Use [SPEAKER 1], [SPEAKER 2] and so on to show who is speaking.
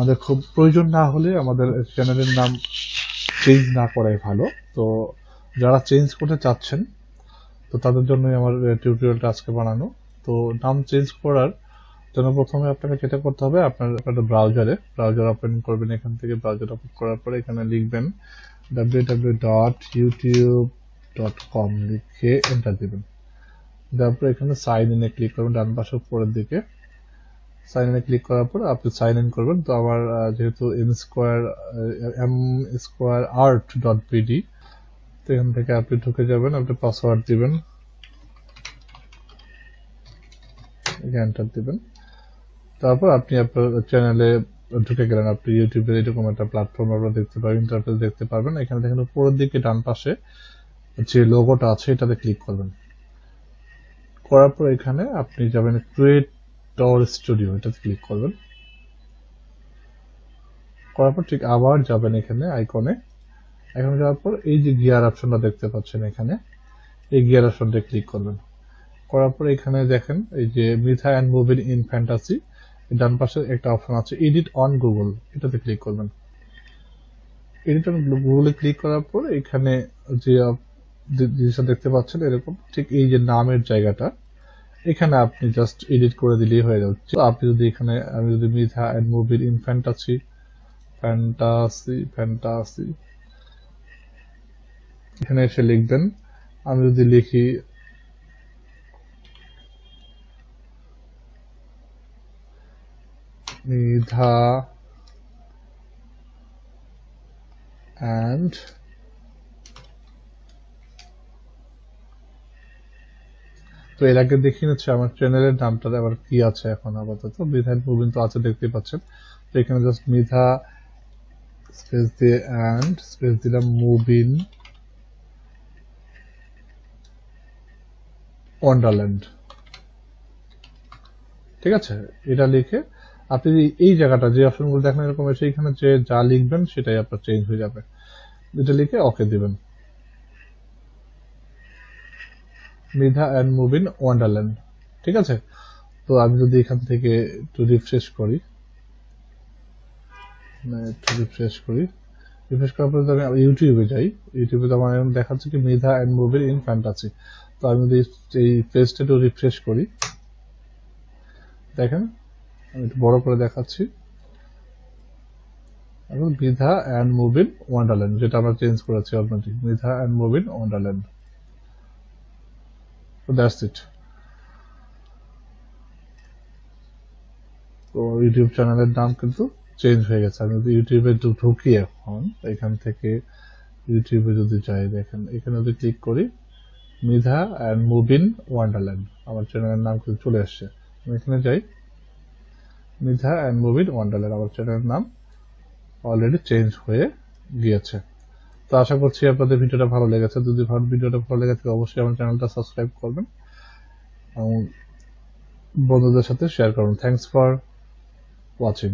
[SPEAKER 1] আমাদের খুব প্রয়োজন না হলে আমাদের চ্যানেলের নাম চেঞ্জ না করাই ভালো। তো যারা চেঞ্জ করতে চাচ্ছেন তো তাদের জন্যই আমার টিউটোরিয়ালটা আজকে বানানো। তো নাম চেঞ্জ করার জন্য প্রথমে আপনাকে যেটা করতে হবে, আপনার ব্রাউজার ওপেন করবেন। এখান থেকে ব্রাউজার ওপেন করার পরে এখানে লিখবেন www.youtube.com লিখে এন্টার দিবেন। তারপর এখানে সাইন ইনে ক্লিক করবেন ডান পাশে উপরের দিকে। সাইন ইনে ক্লিক করার পর আপনি সাইন ইন করবেন। তো আমার যেহেতু msquare.art.bd, তো এখান থেকে আপনি ঢুকে যাবেন, আপনি পাসওয়ার্ড দিবেন, এন্টার দিবেন। তারপর আপনি আপনার চ্যানেলে ঢুকে গেলেন। আপনি ইউটিউবের এরকম একটা প্ল্যাটফর্ম আপনারা দেখতে পাবেন, ইন্টারফেস দেখতে পারবেন। এখানে দেখেন উপরের দিকে ডান পাশে যে লোগোটা আছে এটাতে ক্লিক করবেন। করার পর এখানে আপনি যাবেন ক্রিয়েটর স্টুডিও, এটাতে ক্লিক করবেন। করার পর ঠিক আবার যাবেন এখানে আইকনে যাওয়ার পর এই যে গিয়ার অপশনটা দেখতে পাচ্ছেন, এখানে এই গিয়ার অপশনটা ক্লিক করবেন। করার পর এখানে দেখেন এই যে মিথা অ্যান্ড মুভিং ইন ফ্যান্টাসি, ডান পাশে একটা অপশন আছে এডিট অন গুগল, এটাতে ক্লিক করবেন। এডিট অন গুগলে ক্লিক করার পর এখানে যে জিনিসটা দেখতে পাচ্ছেন এরকম, ঠিক এই যে নামের জায়গাটা এখানে আপনি জাস্ট এডিট করে দিলেই হয়ে যাচ্ছে। আপনি যদি এখানে আমি যদি মিথা অ্যান্ড মুভিং ইন ফ্যান্টাসি এখানে এসে লিখবেন। আমি যদি লিখি মিথা অ্যান্ড তো এর আগে দেখিয়ে নিচ্ছে আমার চ্যানেলের নামটা আবার কি আছে। এখন আপাতত মিথা অ্যান্ড মুভিং তো আছে, দেখতে পাচ্ছেন। তো এখানে জাস্ট মিথা স্পেস দিয়ে অ্যান্ড স্পেস দিলাম মুভিং ওয়ান্ডারল্যান্ড, ঠিক আছে। এটা লিখে আপনি এই জায়গাটা যে অপশনগুলো দেখেন এরকম এসে এখানে যে যা লিখবেন সেটাই আপনার চেঞ্জ হয়ে যাবে। এটা লিখে ওকে দিবেন, মিথা অ্যান্ড মুভিং ওয়ান্ডারল্যান্ড, ঠিক আছে। তো আমি যদি এখান থেকে একটু রিফ্রেশ করি, রিফ্রেশ করার পরে আমি ইউটিউবে যাই। ইউটিউবে তো আমার এখন দেখাচ্ছে কি মিথা অ্যান্ড মুভিং ইন ফ্যান্টাসি। তো আমি যদি এই পেজটা একটু রিফ্রেশ করি, দেখেন আমি একটু বড় করে দেখাচ্ছি, এখন মিথা অ্যান্ড মুভিং ওয়ান্ডারল্যান্ড, যেটা আমরা চেঞ্জ করেছি অলরেডি, মিথা অ্যান্ড মুভিং ওয়ান্ডারল্যান্ড। তো দ্যাটস ইট। তো ইউটিউব চ্যানেলের নাম কিন্তু চেঞ্জ হয়ে গেছে। আমি যদি ইউটিউবে ঢুকি এখন, এখান থেকে ইউটিউবে যদি যাই, দেখেন এখানে যদি ক্লিক করি মিথা অ্যান্ড মুভিং ওয়ান্ডারল্যান্ড, আমার চ্যানেলের নাম কিন্তু চলে আসছে। আমি এখানে যাই, মিথা অ্যান্ড মুভিং ওয়ান্ডারল্যান্ড, আমার চ্যানেলের নাম অলরেডি চেঞ্জ হয়ে গিয়েছে। তো আশা করছি আপনাদের ভিডিওটা ভালো লেগেছে। যদি ভিডিওটা ভালো লেগে থাকে অবশ্যই আমার চ্যানেলটা সাবস্ক্রাইব করবেন এবং বন্ধুদের সাথে শেয়ার করুন। Thanks for watching.